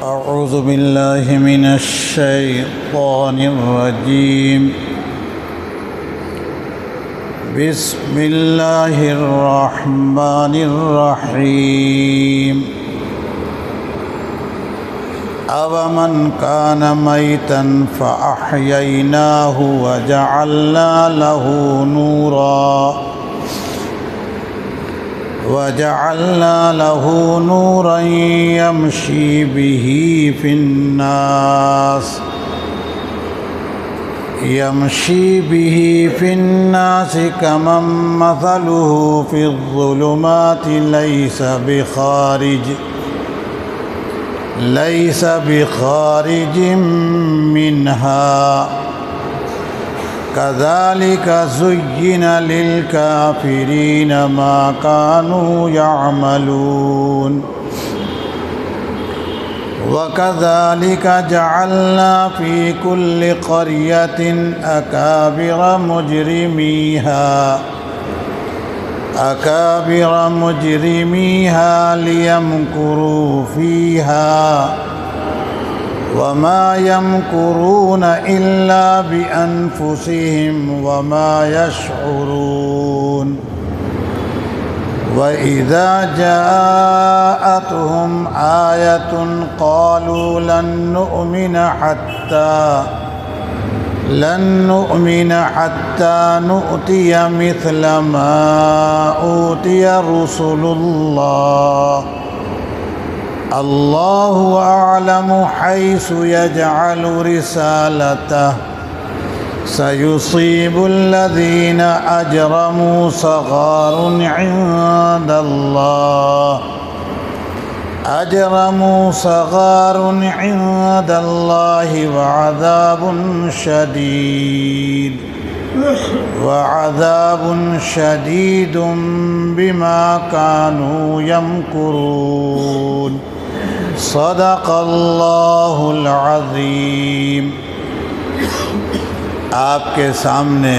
أعوذ بالله من الشيطان الرجيم. بسم الله الرحمن الرحيم. أَوَمَنْ كَانَ مَيْتًا فَأَحْيَيْنَاهُ وَجَعَلْنَا لَهُ نُورًا يَمْشِي بِهِ فِي النَّاسِ كَمَنْ مَثَلُهُ فِي الظُّلُمَاتِ لَيْسَ بِخَارِجٍ مِّنْهَا كَذَلِكَ زُيِّنَ لِلْكَافِرِينَ مَا كَانُوا يَعْمَلُونَ وَكَذَلِكَ جَعَلْنَا فِي كُلِّ قَرْيَةٍ أَكَابِرَ مُجْرِمِيهَا لِيَمْكُرُوا فِيهَا وَمَا يَمْكُرُونَ إِلَّا بِأَنفُسِهِمْ وَمَا يَشْعُرُونَ وَإِذَا جَاءَتْهُمْ آيَةٌ قَالُوا لَن نُّؤْمِنَ حَتَّى نُؤْتِيَ مِثْلَ مَا أُوتِيَ رُسُلُ اللَّهِ اللَّهُ أَعْلَمُ حَيْثُ يَجْعَلُ رِسَالَتَهُ سَيُصِيبُ الَّذِينَ أَجْرَمُوا صَغَارٌ عِندَ اللَّهِ وَعَذَابٌ شَدِيدٌ بِمَا كَانُوا يَمْكُرُونَ صدق اللہ العظیم. آپ کے سامنے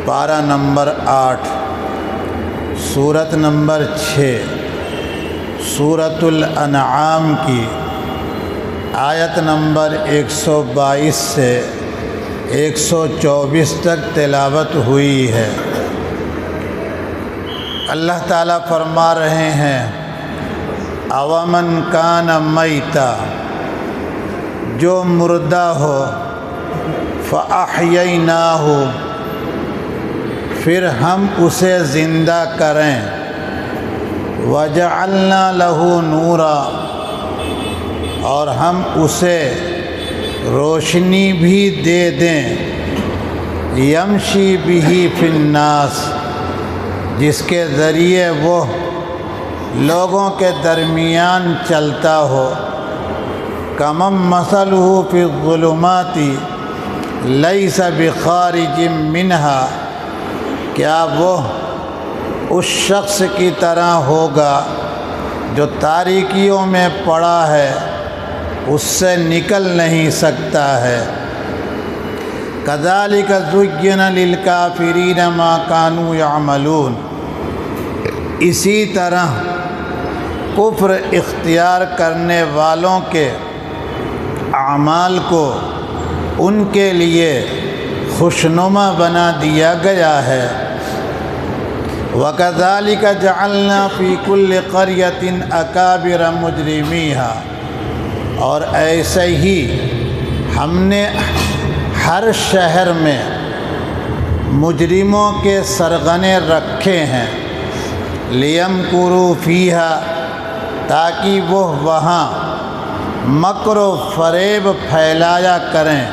پارہ نمبر 8 سورت نمبر 6 سورۃ الانعام کی آیت نمبر 122 سے 124 تک تلاوت ہوئی ہے. اللہ تعالیٰ فرما رہے ہیں اَوَمَنْ كَانَ مَيْتًا، جو مردہ ہو، فَأَحْيَيْنَاهُ، پھر ہم اسے زندہ کریں، وَجَعَلْنَا لَهُ نُورًا، اور ہم اسے روشنی بھی دے دیں، یمشی بِهِ فِی النَّاسِ، جس کے ذریعے وہ لوگوں کے درمیان چلتا ہو. کَمَن مَثَلُهُ فِی الظُّلُمَاتِ لَیْسَ بِخَارِجٍ مِّنْهَا، کیا وہ اس شخص کی طرح ہوگا جو تاریکیوں میں پڑا ہے، اس سے نکل نہیں سکتا ہے. کذالک زُیِّنَ لِلْکَافِرِینَ مَا کَانُوا یعملون، اسی طرح کفر اختیار کرنے والوں کے اعمال کو ان کے لیے خوشنما بنا دیا گیا ہے. وَكَذَلِكَ جَعَلْنَا فِي كُلِّ قَرْيَةٍ أَكَابِرَ مُجْرِمِيهَا، اور ایسے ہی ہم نے ہر شہر میں مجرموں کے سرغنے رکھے ہیں، لِيَمْكُرُوا فِيهَا، تاکہ وہ وہاں مکر و فریب پھیلایا کریں.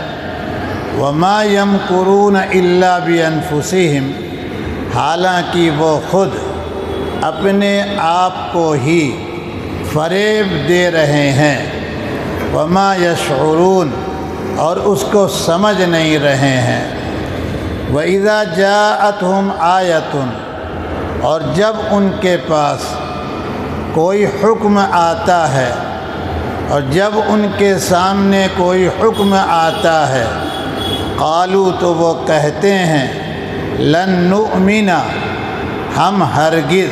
وَمَا يَمْكُرُونَ إِلَّا بِأَنفُسِهِمْ، حالانکہ وہ خود اپنے آپ کو ہی فریب دے رہے ہیں. وَمَا يَشْعُرُونَ، اور اس کو سمجھ نہیں رہے ہیں. وَإِذَا جَاءَتْهُمْ آیَةٌ، اور جب ان کے پاس کوئی حکم آتا ہے، اور جب ان کے سامنے کوئی حکم آتا ہے، قالوا، تو وہ کہتے ہیں، لن نؤمن، ہم ہرگز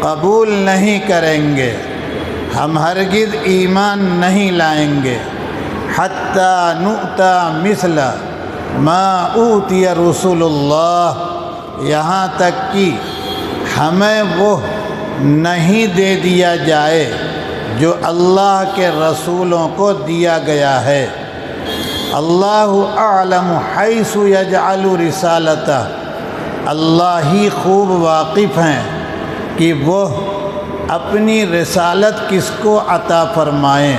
قبول نہیں کریں گے، ہم ہرگز ایمان نہیں لائیں گے حتیٰ نؤتی مثل ما اوتی رسول اللہ، یہاں تک کہ ہمیں وہ نہیں دے دیا جائے جو اللہ کے رسولوں کو دیا گیا ہے۔ اللہ اعلم حیث یجعل رسالتہ، اللہ ہی خوب واقف ہیں کہ وہ اپنی رسالت کس کو عطا فرمائیں۔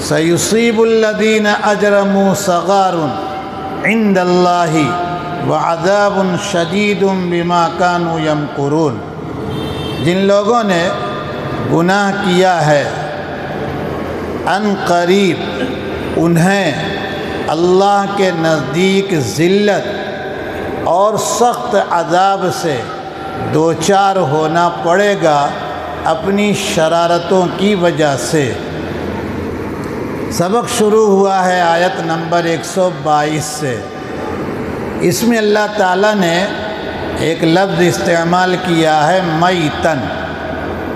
سیصیب الذین اجرموا صغار عند اللہ وعذاب شدید بما كانوا یمکرون، جن لوگوں نے گناہ کیا ہے ان قریب انہیں اللہ کے نزدیک ذلت اور سخت عذاب سے دوچار ہونا پڑے گا اپنی شرارتوں کی وجہ سے۔ سبق شروع ہوا ہے آیت نمبر 122 سے۔ اس میں اللہ تعالیٰ نے ایک لفظ استعمال کیا ہے میتن،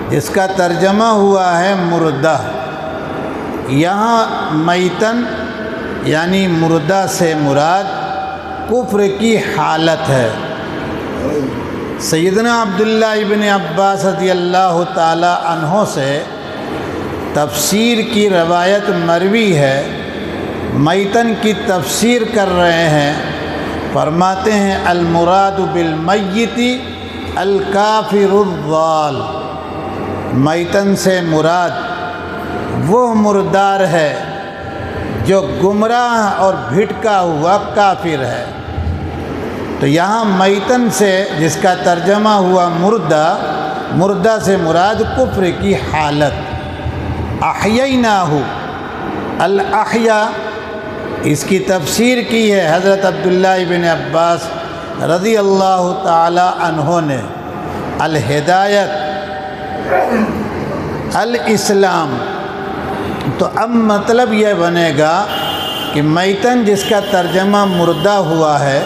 جس کا ترجمہ ہوا ہے مردہ۔ یہاں میتن یعنی مردہ سے مراد کفر کی حالت ہے۔ سیدنا عبداللہ ابن عباس رضی اللہ تعالی عنہ سے تفسیر کی روایت مروی ہے، میتن کی تفسیر کر رہے ہیں، فرماتے ہیں المراد بالمیت الکافر الضال، میتن سے مراد وہ مردار ہے جو گمراہ اور بھٹکا ہوا کافر ہے۔ تو یہاں میتن سے جس کا ترجمہ ہوا مردہ، مردہ سے مراد کفر کی حالت۔ احییناہ، الاحیا اس کی تفسیر کی ہے حضرت عبداللہ ابن عباس رضی اللہ تعالی عنہ نے۔ الہدایت، الاسلام، تو اب مطلب یہ بنے گا کہ میتن جس کا ترجمہ مردہ ہوا ہے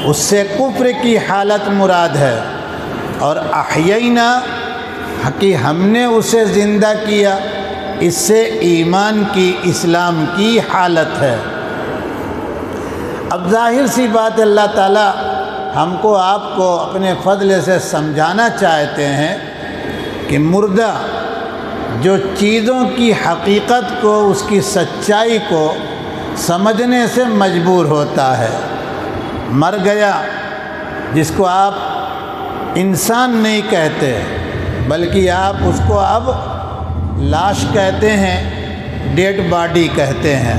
اس سے کفر کی حالت مراد ہے، اور احیینا کہ ہم نے اسے زندہ کیا، اس سے ایمان کی، اسلام کی حالت ہے۔ اب ظاہر سی بات اللہ تعالیٰ ہم کو، آپ کو اپنے فضل سے سمجھانا چاہتے ہیں کہ مردہ جو چیزوں کی حقیقت کو، اس کی سچائی کو سمجھنے سے مجبور ہوتا ہے، مر گیا، جس کو آپ انسان نہیں کہتے بلکہ آپ اس کو اب لاش کہتے ہیں، ڈیڈ باڈی کہتے ہیں،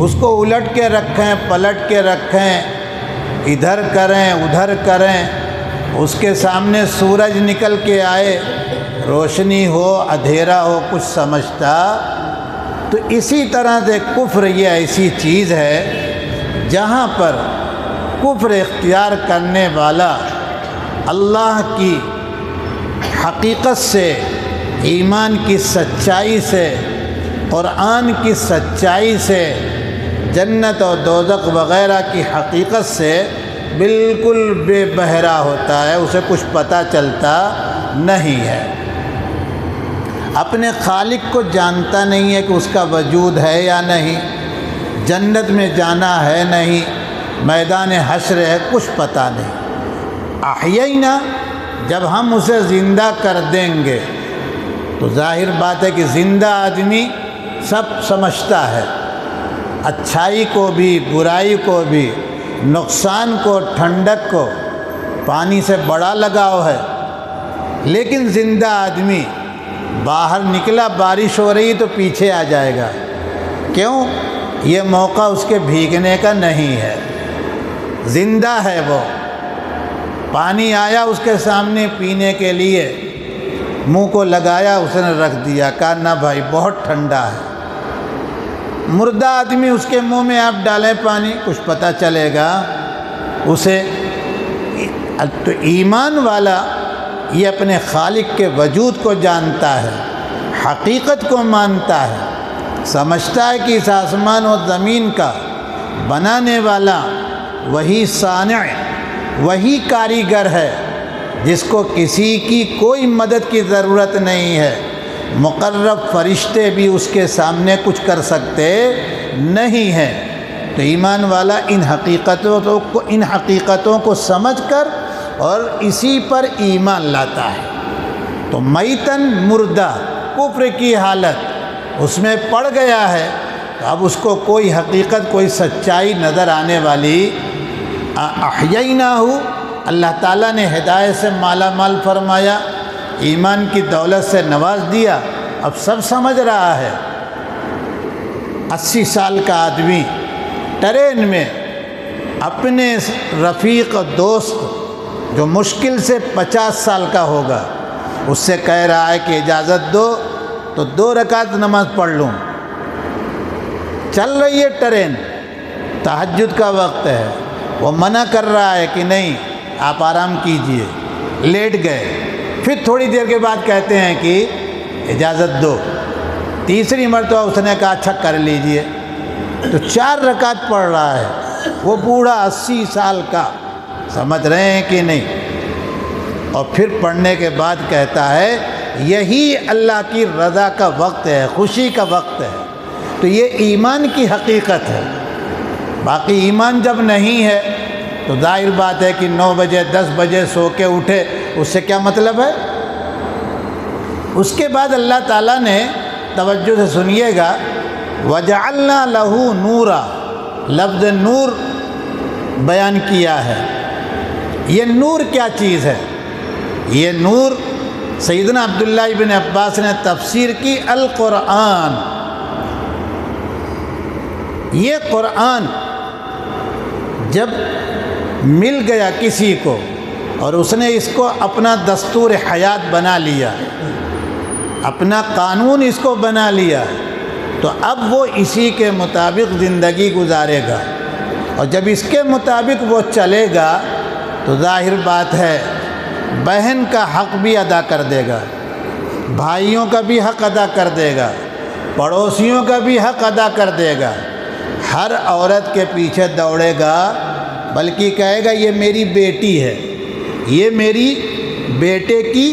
اس کو الٹ کے رکھیں، پلٹ کے رکھیں، ادھر کریں ادھر کریں، اس کے سامنے سورج نکل کے آئے، روشنی ہو اندھیرا ہو کچھ سمجھتا۔ تو اسی طرح سے کفر یہ ایسی چیز ہے جہاں پر کفر اختیار کرنے والا اللہ کی حقیقت سے، ایمان کی سچائی سے، قرآن کی سچائی سے، جنت اور دوزخ وغیرہ کی حقیقت سے بالکل بے بہرا ہوتا ہے، اسے کچھ پتہ چلتا نہیں ہے، اپنے خالق کو جانتا نہیں ہے کہ اس کا وجود ہے یا نہیں، جنت میں جانا ہے نہیں، میدان حشر ہے، کچھ پتہ نہیں۔ احیینا، جب ہم اسے زندہ کر دیں گے تو ظاہر بات ہے کہ زندہ آدمی سب سمجھتا ہے، اچھائی کو بھی برائی کو بھی، نقصان کو ٹھنڈک کو، پانی سے بڑا لگاؤ ہے۔ لیکن زندہ آدمی باہر نکلا، بارش ہو رہی تو پیچھے آ جائے گا، کیوں؟ یہ موقع اس کے بھیگنے کا نہیں ہے، زندہ ہے وہ۔ پانی آیا اس کے سامنے پینے کے لیے، منہ کو لگایا، اس نے رکھ دیا، کہا نہ بھائی بہت ٹھنڈا ہے۔ مردہ آدمی اس کے منہ میں آپ ڈالیں پانی، کچھ پتہ چلے گا اسے؟ تو ایمان والا یہ اپنے خالق کے وجود کو جانتا ہے، حقیقت کو مانتا ہے، سمجھتا ہے کہ اس آسمان و زمین کا بنانے والا وہی صانع، وہی کاریگر ہے جس کو کسی کی کوئی مدد کی ضرورت نہیں ہے، مقرب فرشتے بھی اس کے سامنے کچھ کر سکتے نہیں ہیں۔ تو ایمان والا ان حقیقتوں کو سمجھ کر اور اسی پر ایمان لاتا ہے۔ تو میتن مردہ کفر کی حالت اس میں پڑ گیا ہے، تو اب اس کو کوئی حقیقت کوئی سچائی نظر آنے والی احییناہ، اللہ تعالیٰ نے ہدایت سے مالا مال فرمایا، ایمان کی دولت سے نواز دیا، اب سب سمجھ رہا ہے۔ 80 سال کا آدمی ٹرین میں اپنے رفیق دوست جو مشکل سے 50 سال کا ہوگا اس سے کہہ رہا ہے کہ اجازت دو تو 2 رکعت نماز پڑھ لوں۔ چل رہی ہے ٹرین، تہجد کا وقت ہے، وہ منع کر رہا ہے کہ نہیں آپ آرام کیجئے، لیٹ گئے۔ پھر تھوڑی دیر کے بعد کہتے ہیں کہ اجازت دو، تیسری مرتبہ اس نے کہا اچھا کر لیجئے، تو 4 رکعت پڑھ رہا ہے، وہ بوڑھا 80 سال کا، سمجھ رہے ہیں کہ نہیں؟ اور پھر پڑھنے کے بعد کہتا ہے یہی اللہ کی رضا کا وقت ہے، خوشی کا وقت ہے۔ تو یہ ایمان کی حقیقت ہے۔ باقی ایمان جب نہیں ہے تو ظاہر بات ہے کہ 9 بجے 10 بجے سو کے اٹھے، اس سے کیا مطلب ہے؟ اس کے بعد اللہ تعالیٰ نے توجہ سے سنیے گا وَجَعَلْنَا لَهُ نُورًا، لفظ نور بیان کیا ہے۔ یہ نور کیا چیز ہے؟ یہ نور سیدنا عبداللہ ابن عباس نے تفسیر کی القرآن، یہ قرآن جب مل گیا کسی کو اور اس نے اس کو اپنا دستور حیات بنا لیا، اپنا قانون اس کو بنا لیا، تو اب وہ اسی کے مطابق زندگی گزارے گا، اور جب اس کے مطابق وہ چلے گا تو ظاہر بات ہے بہن کا حق بھی ادا کر دے گا، بھائیوں کا بھی حق ادا کر دے گا، پڑوسیوں کا بھی حق ادا کر دے گا، ہر عورت کے پیچھے دوڑے گا، بلکہ کہے گا یہ میری بیٹی ہے، یہ میری بیٹے کی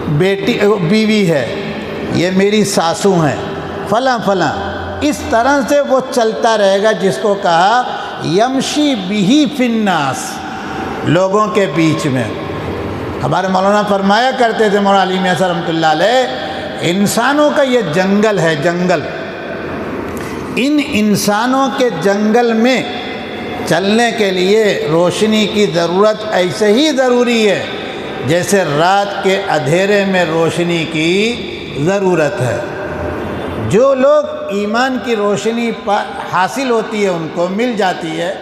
بیوی ہے، یہ میری ساسو ہیں، فلاں فلاں، اس طرح سے وہ چلتا رہے گا، جس کو کہا یمشی بہی فی الناس، لوگوں کے بیچ میں۔ ہمارے مولانا فرمایا کرتے تھے، مولانا علی میاں صاحب رحمۃ اللہ علیہ، انسانوں کا یہ جنگل ہے، جنگل، ان انسانوں کے جنگل میں چلنے کے لیے روشنی کی ضرورت ایسے ہی ضروری ہے جیسے رات کے اندھیرے میں روشنی کی ضرورت ہے۔ جو لوگ ایمان کی روشنی حاصل ہوتی ہے، ان کو مل جاتی ہے،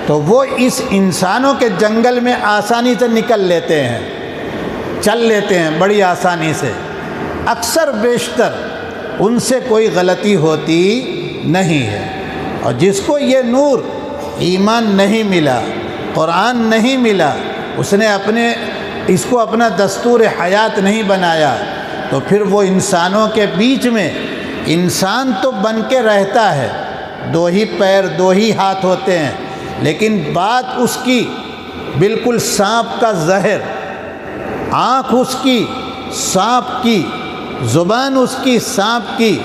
تو وہ اس انسانوں کے جنگل میں آسانی سے نکل لیتے ہیں، چل لیتے ہیں بڑی آسانی سے، اکثر بیشتر ان سے کوئی غلطی ہوتی نہیں ہے۔ اور جس کو یہ نور ایمان نہیں ملا، قرآن نہیں ملا، اس نے اس کو اپنا دستور حیات نہیں بنایا، تو پھر وہ انسانوں کے بیچ میں انسان تو بن کے رہتا ہے، 2 ہی پیر 2 ہی ہاتھ ہوتے ہیں، لیکن بات اس کی بالکل سانپ کا زہر، آنکھ اس کی سانپ کی، زبان اس کی سانپ کی،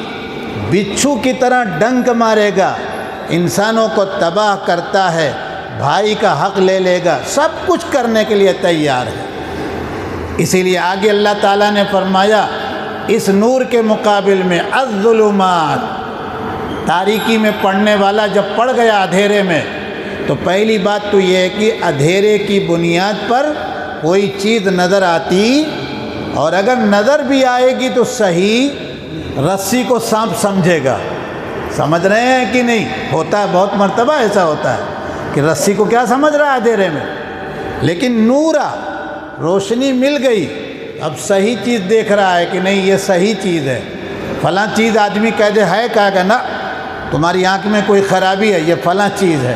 بچھو کی طرح ڈنک مارے گا، انسانوں کو تباہ کرتا ہے، بھائی کا حق لے لے گا، سب کچھ کرنے کے لیے تیار ہے۔ اسی لیے آگے اللہ تعالیٰ نے فرمایا اس نور کے مقابل میں الظلمات، تاریکی میں پڑھنے والا جب پڑ گیا اندھیرے میں، تو پہلی بات تو یہ ہے کہ اندھیرے کی بنیاد پر کوئی چیز نظر آتی، اور اگر نظر بھی آئے گی تو صحیح رسی کو سانپ سمجھے گا، سمجھ رہے ہیں کہ نہیں؟ ہوتا ہے بہت مرتبہ ایسا ہوتا ہے کہ رسی کو کیا سمجھ رہا ہے اندھیرے میں، لیکن نورا روشنی مل گئی، اب صحیح چیز دیکھ رہا ہے کہ نہیں یہ صحیح چیز ہے، فلاں چیز آدمی کہہ دے ہے، کہا کہ نا تمہاری آنکھ میں کوئی خرابی ہے، یہ فلاں چیز ہے۔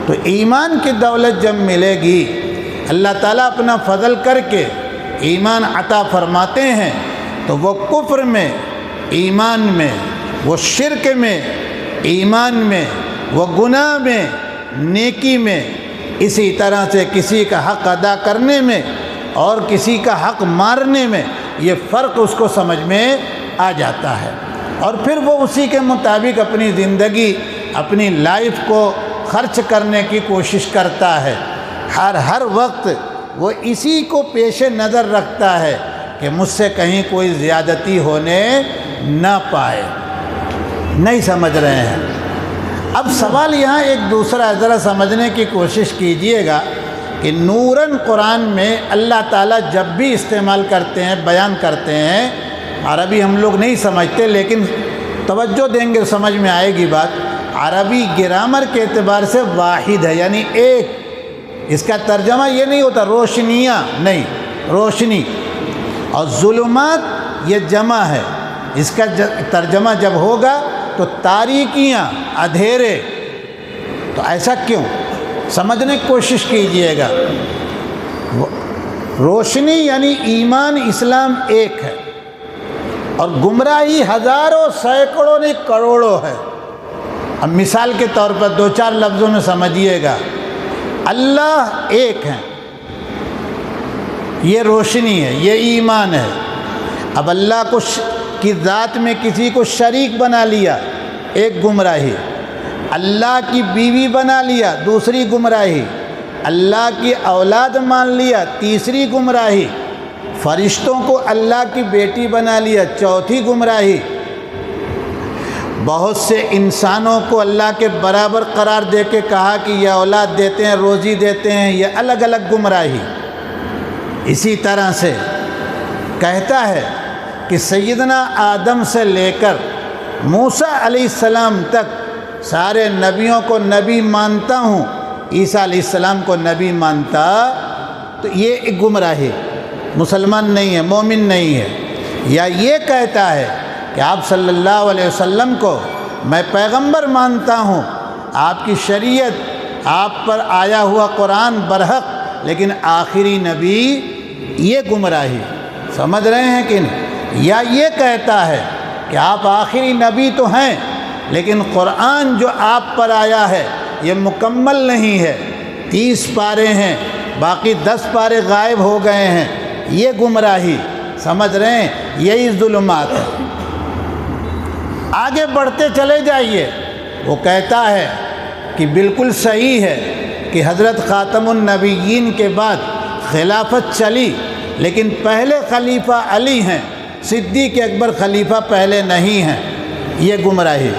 تو ایمان کی دولت جب ملے گی، اللہ تعالیٰ اپنا فضل کر کے ایمان عطا فرماتے ہیں، تو وہ کفر میں، ایمان میں، وہ شرک میں، ایمان میں، وہ گناہ میں، نیکی میں، اسی طرح سے کسی کا حق ادا کرنے میں اور کسی کا حق مارنے میں، یہ فرق اس کو سمجھ میں آ جاتا ہے، اور پھر وہ اسی کے مطابق اپنی زندگی، اپنی لائف کو خرچ کرنے کی کوشش کرتا ہے۔ ہر وقت وہ اسی کو پیش نظر رکھتا ہے کہ مجھ سے کہیں کوئی زیادتی ہونے نہ پائے۔ نہیں سمجھ رہے ہیں؟ اب سوال یہاں ایک دوسرا ذرا سمجھنے کی کوشش کیجئے گا کہ نوراً قرآن میں اللہ تعالیٰ جب بھی استعمال کرتے ہیں، بیان کرتے ہیں، عربی ہم لوگ نہیں سمجھتے لیکن توجہ دیں گے سمجھ میں آئے گی بات۔ عربی گرامر کے اعتبار سے واحد ہے، یعنی ایک۔ اس کا ترجمہ یہ نہیں ہوتا روشنیاں، نہیں، روشنی، اور ظلمات یہ جمع ہے۔ اس کا ترجمہ جب ہوگا تو تاریکیاں، اندھیرے۔ تو ایسا کیوں؟ سمجھنے کی کوشش کیجئے گا۔ روشنی یعنی ایمان، اسلام ایک ہے، اور گمراہی ہزاروں، سینکڑوں نہیں کروڑوں ہے۔ اب مثال کے طور پر دو چار لفظوں میں سمجھیے گا۔ اللہ ایک ہے، یہ روشنی ہے، یہ ایمان ہے۔ اب اللہ کی ذات میں کسی کو شریک بنا لیا، ایک گمراہی۔ اللہ کی بیوی بنا لیا، دوسری گمراہی۔ اللہ کی اولاد مان لیا، تیسری گمراہی۔ فرشتوں کو اللہ کی بیٹی بنا لیا، چوتھی گمراہی۔ بہت سے انسانوں کو اللہ کے برابر قرار دے کے کہا کہ یہ اولاد دیتے ہیں، روزی دیتے ہیں، یہ الگ الگ گمراہی۔ اسی طرح سے کہتا ہے کہ سیدنا آدم سے لے کر موسیٰ علیہ السلام تک سارے نبیوں کو نبی مانتا ہوں، عیسیٰ علیہ السلام کو نبی مانتا، تو یہ ایک گمراہی، مسلمان نہیں ہے، مومن نہیں ہے۔ یا یہ کہتا ہے کہ آپ صلی اللہ علیہ وسلم کو میں پیغمبر مانتا ہوں، آپ کی شریعت، آپ پر آیا ہوا قرآن برحق، لیکن آخری نبی، یہ گمراہی۔ سمجھ رہے ہیں کہ نہیں؟ یا یہ کہتا ہے کہ آپ آخری نبی تو ہیں لیکن قرآن جو آپ پر آیا ہے یہ مکمل نہیں ہے، 30 پارے ہیں، باقی 10 پارے غائب ہو گئے ہیں، یہ گمراہی۔ سمجھ رہے ہیں؟ یہی ظلمات ہے۔ آگے بڑھتے چلے جائیے، وہ کہتا ہے کہ بالکل صحیح ہے کہ حضرت خاتم النبیین کے بعد خلافت چلی، لیکن پہلے خلیفہ علی ہیں، صدیق اکبر خلیفہ پہلے نہیں ہیں، یہ گمراہی۔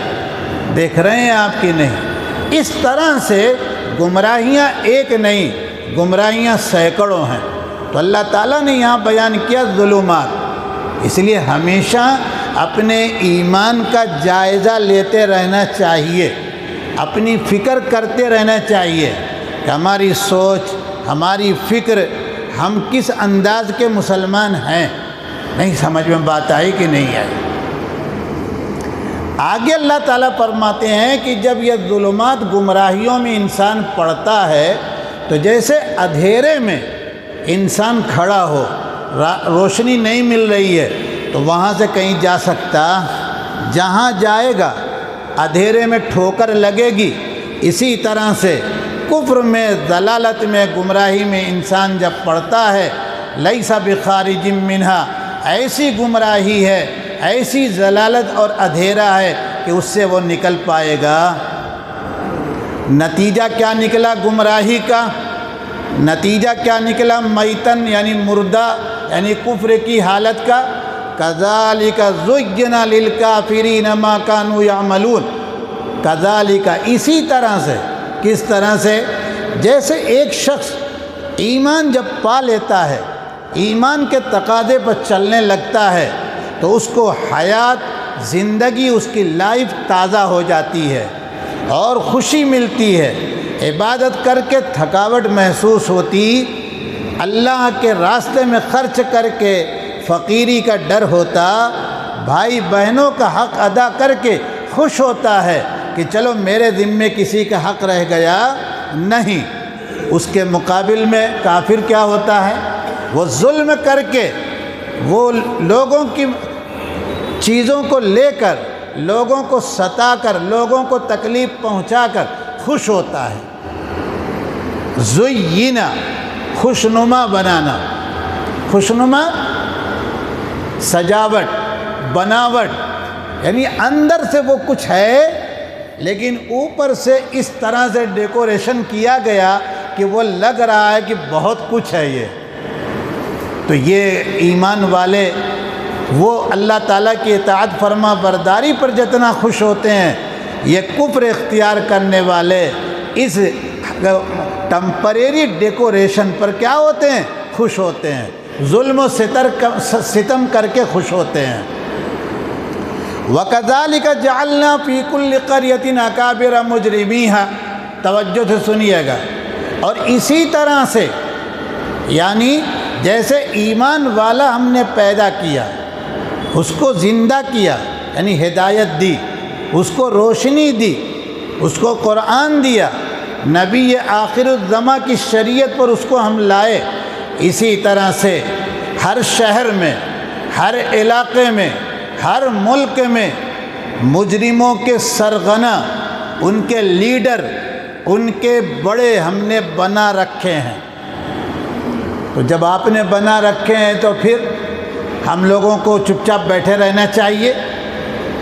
دیکھ رہے ہیں آپ کی نہیں؟ اس طرح سے گمراہیاں ایک نہیں، گمراہیاں سینکڑوں ہیں۔ تو اللہ تعالیٰ نے یہاں بیان کیا ظلمات۔ اس لیے ہمیشہ اپنے ایمان کا جائزہ لیتے رہنا چاہیے، اپنی فکر کرتے رہنا چاہیے کہ ہماری سوچ، ہماری فکر، ہم کس انداز کے مسلمان ہیں۔ نہیں سمجھ میں بات آئی کہ نہیں آئی؟ آگے اللہ تعالیٰ فرماتے ہیں کہ جب یہ ظلمات، گمراہیوں میں انسان پڑتا ہے تو جیسے اندھیرے میں انسان کھڑا ہو، روشنی نہیں مل رہی ہے تو وہاں سے کہیں جا سکتا، جہاں جائے گا اندھیرے میں ٹھوکر لگے گی۔ اسی طرح سے کفر میں، ضلالت میں، گمراہی میں انسان جب پڑتا ہے، لیس بخارج منہا، ایسی گمراہی ہے، ایسی ضلالت اور اندھیرا ہے کہ اس سے وہ نکل پائے گا۔ نتیجہ کیا نکلا گمراہی کا؟ نتیجہ کیا نکلا؟ میتن یعنی مردہ، یعنی کفر کی حالت کا۔ کذالک زین للکافرین ما کانوا یعملون۔ کذالک، اسی طرح سے۔ کس طرح سے؟ جیسے ایک شخص ایمان جب پا لیتا ہے، ایمان کے تقاضے پر چلنے لگتا ہے تو اس کو حیات، زندگی، اس کی لائف تازہ ہو جاتی ہے اور خوشی ملتی ہے۔ عبادت کر کے تھکاوٹ محسوس ہوتی، اللہ کے راستے میں خرچ کر کے فقیری کا ڈر ہوتا، بھائی بہنوں کا حق ادا کر کے خوش ہوتا ہے کہ چلو میرے ذمے کسی کا حق رہ گیا نہیں۔ اس کے مقابل میں کافر کیا ہوتا ہے؟ وہ ظلم کر کے، وہ لوگوں کی چیزوں کو لے کر، لوگوں کو ستا کر، لوگوں کو تکلیف پہنچا کر خوش ہوتا ہے۔ زینا، خوشنما بنانا، خوشنما، سجاوٹ، بناوٹ، یعنی اندر سے وہ کچھ ہے لیکن اوپر سے اس طرح سے ڈیکوریشن کیا گیا کہ وہ لگ رہا ہے کہ بہت کچھ ہے یہ. تو یہ ایمان والے وہ اللہ تعالیٰ کی اطاعت فرما برداری پر جتنا خوش ہوتے ہیں، یہ کفر اختیار کرنے والے اس ٹمپریری ڈیکوریشن پر کیا ہوتے ہیں؟ خوش ہوتے ہیں، ظلم و ستم کر کے خوش ہوتے ہیں. وَكَذَلِكَ جَعَلْنَا فِي كُلِّ قَرْيَةٍ أَكَابِرَ مُجْرِمِيهَا، توجہ سے سنیے گا. اور اسی طرح سے یعنی جیسے ایمان والا ہم نے پیدا کیا، اس کو زندہ کیا، یعنی ہدایت دی، اس کو روشنی دی، اس کو قرآن دیا، نبی آخر الزماں کی شریعت پر اس کو ہم لائے، اسی طرح سے ہر شہر میں، ہر علاقے میں، ہر ملک میں مجرموں کے سرغنہ، ان کے لیڈر، ان کے بڑے ہم نے بنا رکھے ہیں. تو جب آپ نے بنا رکھے ہیں تو پھر ہم لوگوں کو چپ چاپ بیٹھے رہنا چاہیے،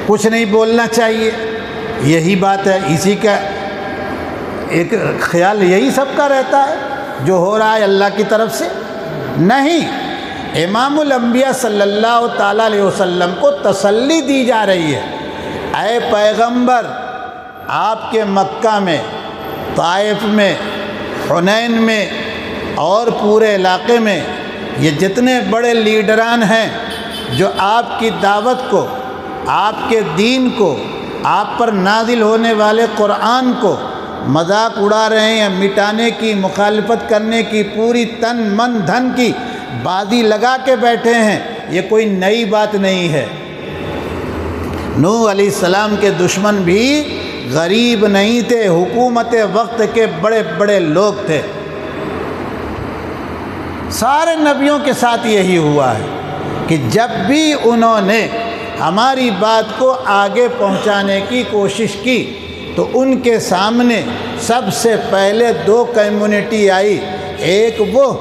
کچھ نہیں بولنا چاہیے. یہی بات ہے، اسی کا ایک خیال یہی سب کا رہتا ہے جو ہو رہا ہے اللہ کی طرف سے. نہیں، امام الانبیاء صلی اللہ تعالیٰ علیہ وسلم کو تسلی دی جا رہی ہے، اے پیغمبر، آپ کے مکہ میں، طائف میں، حنین میں اور پورے علاقے میں یہ جتنے بڑے لیڈران ہیں جو آپ کی دعوت کو، آپ کے دین کو، آپ پر نازل ہونے والے قرآن کو مذاق اڑا رہے ہیں، مٹانے کی، مخالفت کرنے کی، پوری تن من دھن کی بازی لگا کے بیٹھے ہیں، یہ کوئی نئی بات نہیں ہے. نوح علیہ السلام کے دشمن بھی غریب نہیں تھے، حکومت وقت کے بڑے بڑے لوگ تھے. سارے نبیوں کے ساتھ یہی ہوا ہے کہ جب بھی انہوں نے ہماری بات کو آگے پہنچانے کی کوشش کی تو ان کے سامنے سب سے پہلے دو کمیونٹی آئی. ایک وہ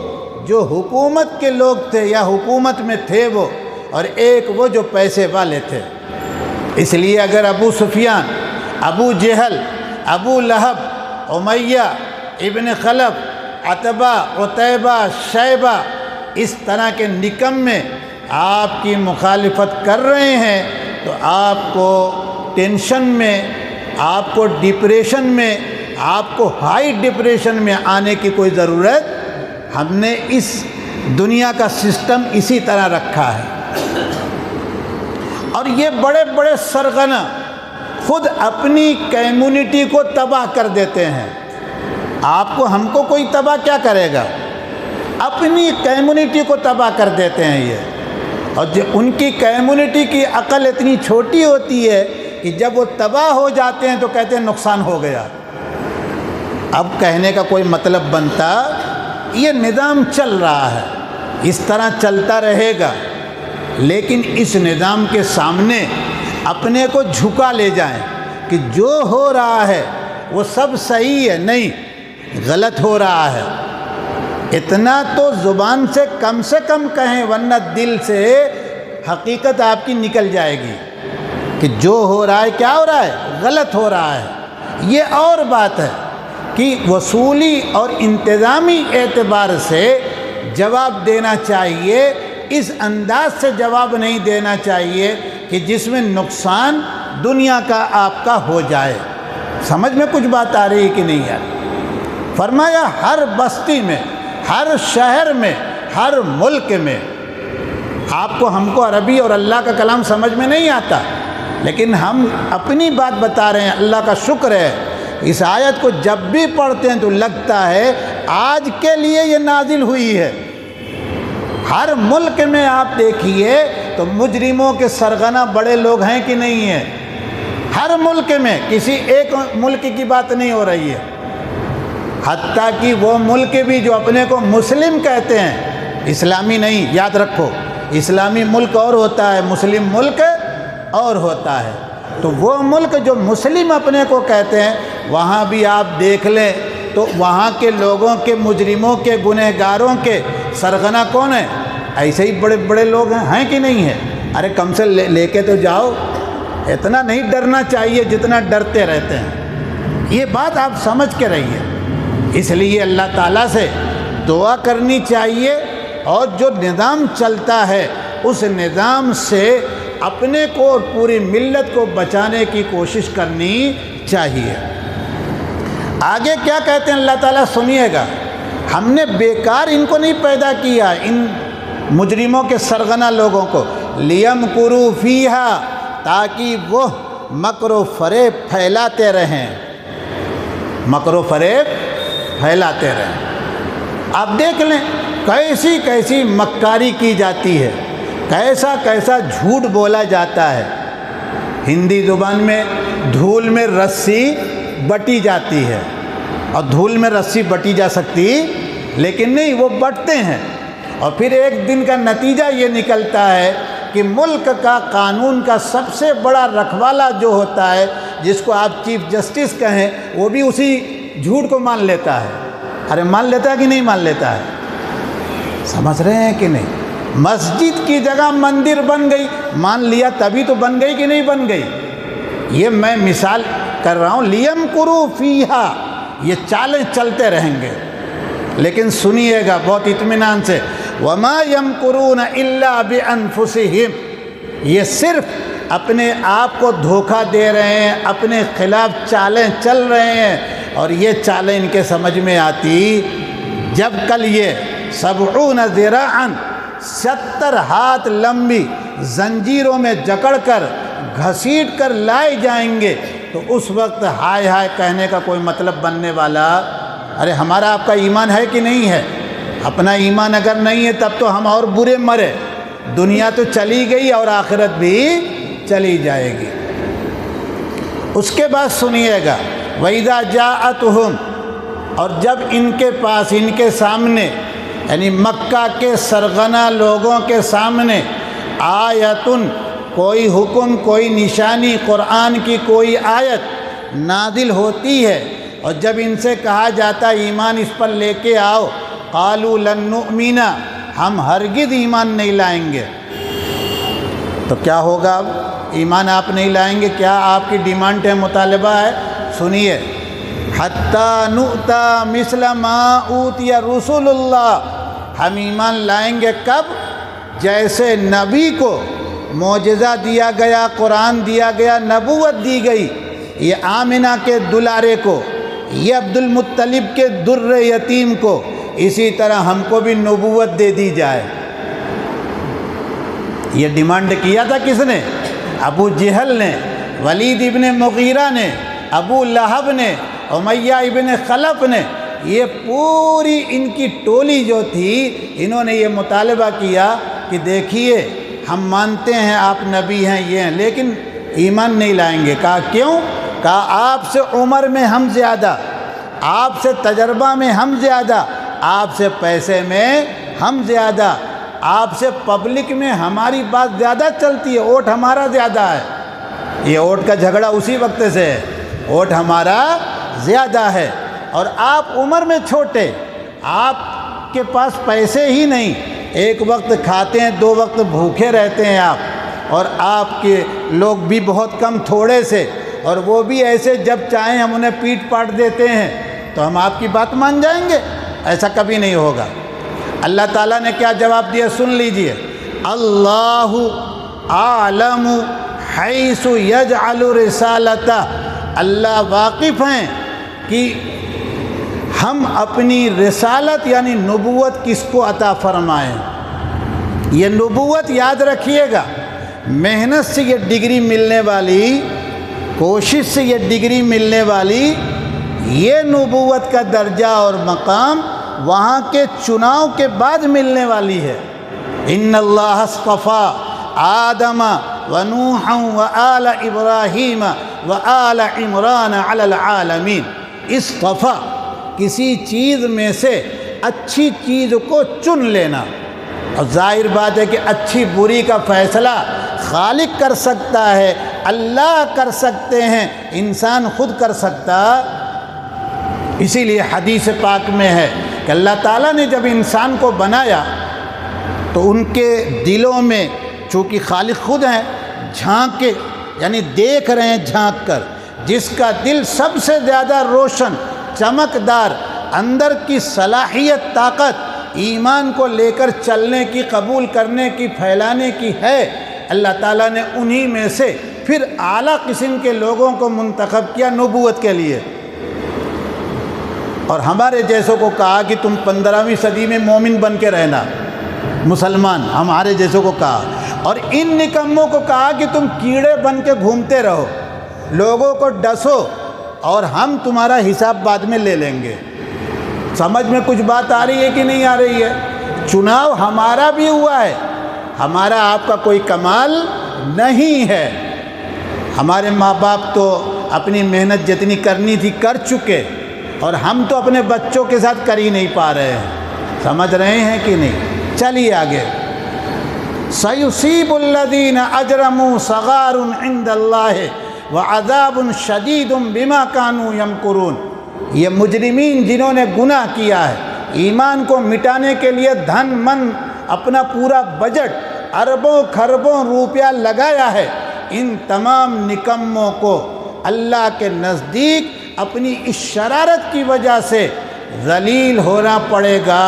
جو حکومت کے لوگ تھے یا حکومت میں تھے وہ، اور ایک وہ جو پیسے والے تھے. اس لیے اگر ابو سفیان، ابو جہل، ابو لہب، امیہ ابن خلف، عتبہ، عتیبہ، شیبہ، اس طرح کے نکمے آپ کی مخالفت کر رہے ہیں تو آپ کو ٹینشن میں، آپ کو ڈپریشن میں، آپ کو ہائی ڈپریشن میں آنے کی کوئی ضرورت. ہم نے اس دنیا کا سسٹم اسی طرح رکھا ہے. اور یہ بڑے بڑے سرغنہ خود اپنی کمیونٹی کو تباہ کر دیتے ہیں. آپ کو، ہم کو کوئی تباہ کیا کرے گا؟ اپنی کمیونٹی کو تباہ کر دیتے ہیں یہ. اور ان کی کمیونٹی کی عقل اتنی چھوٹی ہوتی ہے کہ جب وہ تباہ ہو جاتے ہیں تو کہتے ہیں نقصان ہو گیا. اب کہنے کا کوئی مطلب بنتا؟ یہ نظام چل رہا ہے، اس طرح چلتا رہے گا، لیکن اس نظام کے سامنے اپنے کو جھکا لے جائیں کہ جو ہو رہا ہے وہ سب صحیح ہے، نہیں، غلط ہو رہا ہے. اتنا تو زبان سے کم کہیں، ورنہ دل سے حقیقت آپ کی نکل جائے گی کہ جو ہو رہا ہے کیا ہو رہا ہے؟ غلط ہو رہا ہے. یہ اور بات ہے کہ وصولی اور انتظامی اعتبار سے جواب دینا چاہیے، اس انداز سے جواب نہیں دینا چاہیے کہ جس میں نقصان دنیا کا آپ کا ہو جائے. سمجھ میں کچھ بات آ رہی ہے کہ نہیں آ رہی؟ فرمایا ہر بستی میں، ہر شہر میں، ہر ملک میں. آپ کو، ہم کو عربی اور اللہ کا کلام سمجھ میں نہیں آتا، لیکن ہم اپنی بات بتا رہے ہیں. اللہ کا شکر ہے اس آیت کو جب بھی پڑھتے ہیں تو لگتا ہے آج کے لیے یہ نازل ہوئی ہے. ہر ملک میں آپ دیکھیے تو مجرموں کے سرغنہ بڑے لوگ ہیں کہ نہیں ہیں؟ ہر ملک میں، کسی ایک ملک کی بات نہیں ہو رہی ہے. حتیٰ کہ وہ ملک بھی جو اپنے کو مسلم کہتے ہیں، اسلامی نہیں، یاد رکھو، اسلامی ملک اور ہوتا ہے، مسلم ملک اور ہوتا ہے. تو وہ ملک جو مسلم اپنے کو کہتے ہیں، وہاں بھی آپ دیکھ لیں تو وہاں کے لوگوں کے، مجرموں کے، گنہگاروں کے سرغنہ کون ہیں؟ ایسے ہی بڑے بڑے لوگ ہیں کہ نہیں ہیں؟ ارے کم سے لے کے تو جاؤ، اتنا نہیں ڈرنا چاہیے جتنا ڈرتے رہتے ہیں۔ یہ بات آپ سمجھ کے رہیے۔ اس لیے اللہ تعالیٰ سے دعا کرنی چاہیے، اور جو نظام چلتا ہے اس نظام سے اپنے کو اور پوری ملت کو بچانے کی کوشش کرنی چاہیے۔ آگے کیا کہتے ہیں اللہ تعالیٰ سنیے گا، ہم نے بیکار ان کو نہیں پیدا کیا، ان مجرموں کے سرغنہ لوگوں کو، لیمکروا فیہا، تاکہ وہ مکر و فریب پھیلاتے رہیں، مکر و فریب پھیلاتے رہیں۔ آپ دیکھ لیں کیسی کیسی مکاری کی جاتی ہے، کیسا کیسا جھوٹ بولا جاتا ہے۔ ہندی زبان میں دھول میں رسی بٹی جاتی ہے، اور دھول میں رسی بٹی جا سکتی لیکن نہیں، وہ بٹتے ہیں، اور پھر ایک دن کا نتیجہ یہ نکلتا ہے کہ ملک کا قانون کا سب سے بڑا رکھوالا جو ہوتا ہے، جس کو آپ چیف جسٹس کہیں، وہ بھی اسی جھوٹ کو مان لیتا ہے۔ ارے مان لیتا ہے کہ نہیں مان لیتا ہے؟ سمجھ رہے ہیں کہ نہیں؟ مسجد کی جگہ مندر بن گئی، مان لیا تبھی تو بن گئی کہ نہیں بن گئی؟ یہ میں مثال کر رہا ہوں، لیمکروا فیہا، یہ چالیں چلتے رہیں گے۔ لیکن سنیے گا بہت اطمینان سے، وما یمکرون الا بانفسہم، یہ صرف اپنے آپ کو دھوکہ دے رہے ہیں، اپنے خلاف چالیں چل رہے ہیں، اور یہ چالیں ان کے سمجھ میں آتی جب کل یہ 70 ذراعاً 70 ہاتھ لمبی زنجیروں میں جکڑ کر گھسیٹ کر لائے جائیں گے، تو اس وقت ہائے ہائے کہنے کا کوئی مطلب بننے والا۔ ارے ہمارا آپ کا ایمان ہے کہ نہیں ہے؟ اپنا ایمان اگر نہیں ہے تب تو ہم اور برے مرے، دنیا تو چلی گئی اور آخرت بھی چلی جائے گی۔ اس کے بعد سنیے گا، وَإِذَا جَاءَتْهُمْ، اور جب ان کے پاس، ان کے سامنے، یعنی مکہ کے سرغنہ لوگوں کے سامنے، آیتن، کوئی حکم، کوئی نشانی، قرآن کی کوئی آیت نازل ہوتی ہے، اور جب ان سے کہا جاتا ایمان اس پر لے کے آؤ، قالوا لن نؤمن، ہم ہرگز ایمان نہیں لائیں گے۔ تو کیا ہوگا اب؟ ایمان آپ نہیں لائیں گے، کیا آپ کی ڈیمانڈ ہے، مطالبہ ہے؟ سنیے، حتی نؤتی مثل ما اوتی رسول اللہ، ہم ایمان لائیں گے کب؟ جیسے نبی کو معجزہ دیا گیا، قرآن دیا گیا، نبوت دی گئی، یہ آمنہ کے دلارے کو، یہ عبد المطلب کے در یتیم کو، اسی طرح ہم کو بھی نبوت دے دی جائے۔ یہ ڈیمانڈ کیا تھا کس نے؟ ابو جہل نے، ولید ابن مغیرہ نے، ابو لہب نے، امیہ ابن خلف نے، یہ پوری ان کی ٹولی جو تھی، انہوں نے یہ مطالبہ کیا کہ دیکھیے ہم مانتے ہیں آپ نبی ہیں، یہ ہیں، لیکن ایمان نہیں لائیں گے۔ کہا کیوں؟ کہا آپ سے عمر میں ہم زیادہ، آپ سے تجربہ میں ہم زیادہ، آپ سے پیسے میں ہم زیادہ، آپ سے پبلک میں ہماری بات زیادہ چلتی ہے، ووٹ ہمارا زیادہ ہے۔ یہ ووٹ کا جھگڑا اسی وقت سے ہے، ووٹ ہمارا زیادہ ہے، اور آپ عمر میں چھوٹے، آپ کے پاس پیسے ہی نہیں، ایک وقت کھاتے ہیں، 2 وقت بھوکے رہتے ہیں آپ، اور آپ کے لوگ بھی بہت کم، تھوڑے سے، اور وہ بھی ایسے جب چاہیں ہم انہیں پیٹ پاٹ دیتے ہیں، تو ہم آپ کی بات مان جائیں گے؟ ایسا کبھی نہیں ہوگا۔ اللہ تعالیٰ نے کیا جواب دیا؟ سن لیجئے، اللہ عالم حیث یجعل رسالتہ، اللہ واقف ہیں کہ ہم اپنی رسالت یعنی نبوت کس کو عطا فرمائیں۔ یہ نبوت یاد رکھیے گا، محنت سے یہ ڈگری ملنے والی، کوشش سے یہ ڈگری ملنے والی، یہ نبوت کا درجہ اور مقام وہاں کے چناؤ کے بعد ملنے والی ہے۔ ان اللہ اصطفیٰ آدم ونوحا وآل ابراہیم وآل عمران علی العالمین۔ اصطفیٰ، کسی چیز میں سے اچھی چیز کو چن لینا، اور ظاہر بات ہے کہ اچھی بری کا فیصلہ خالق کر سکتا ہے، اللہ کر سکتے ہیں، انسان خود کر سکتا۔ اسی لیے حدیث پاک میں ہے کہ اللہ تعالیٰ نے جب انسان کو بنایا تو ان کے دلوں میں چونکہ خالق خود ہیں، جھانک کے یعنی دیکھ رہے ہیں جھانک کر، جس کا دل سب سے زیادہ روشن چمکدار، اندر کی صلاحیت طاقت ایمان کو لے کر چلنے کی، قبول کرنے کی، پھیلانے کی ہے، اللہ تعالیٰ نے انہی میں سے پھر اعلیٰ قسم کے لوگوں کو منتخب کیا نبوت کے لیے، اور ہمارے جیسوں کو کہا کہ تم 15ویں صدی میں مومن بن کے رہنا، مسلمان ہمارے جیسوں کو کہا، اور ان نکموں کو کہا کہ تم کیڑے بن کے گھومتے رہو، لوگوں کو ڈسو اور ہم تمہارا حساب بعد میں لے لیں گے۔ سمجھ میں کچھ بات آ رہی ہے کہ نہیں آ رہی ہے؟ چناؤ ہمارا بھی ہوا ہے، ہمارا آپ کا کوئی کمال نہیں ہے، ہمارے ماں باپ تو اپنی محنت جتنی کرنی تھی کر چکے، اور ہم تو اپنے بچوں کے ساتھ کر ہی نہیں پا رہے ہیں، سمجھ رہے ہیں کہ نہیں؟ چلیے آگے، سَيُصِيبُ الَّذِينَ أَجْرَمُوا صَغَارٌ عِنْدَ اللَّهِ وَعَذَابٌ شَدِيدٌ بِمَا كَانُوا يَمْكُرُونَ۔ یہ مجرمین جنہوں نے گناہ کیا ہے، ایمان کو مٹانے کے لیے دھن من اپنا پورا بجٹ اربوں کھربوں روپیہ لگایا ہے، ان تمام نکموں کو اللہ کے نزدیک اپنی اس شرارت کی وجہ سے ذلیل ہونا پڑے گا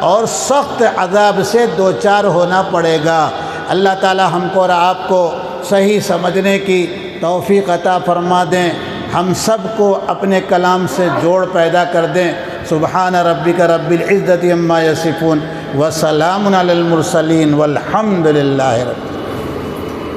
اور سخت عذاب سے دوچار ہونا پڑے گا۔ اللہ تعالی ہم کو اور آپ کو صحیح سمجھنے کی توفیق عطا فرما دیں، ہم سب کو اپنے کلام سے جوڑ پیدا کر دیں۔ سبحان ربک رب العزت عما یصفون وسلام علی المرسلین والحمد للہ رب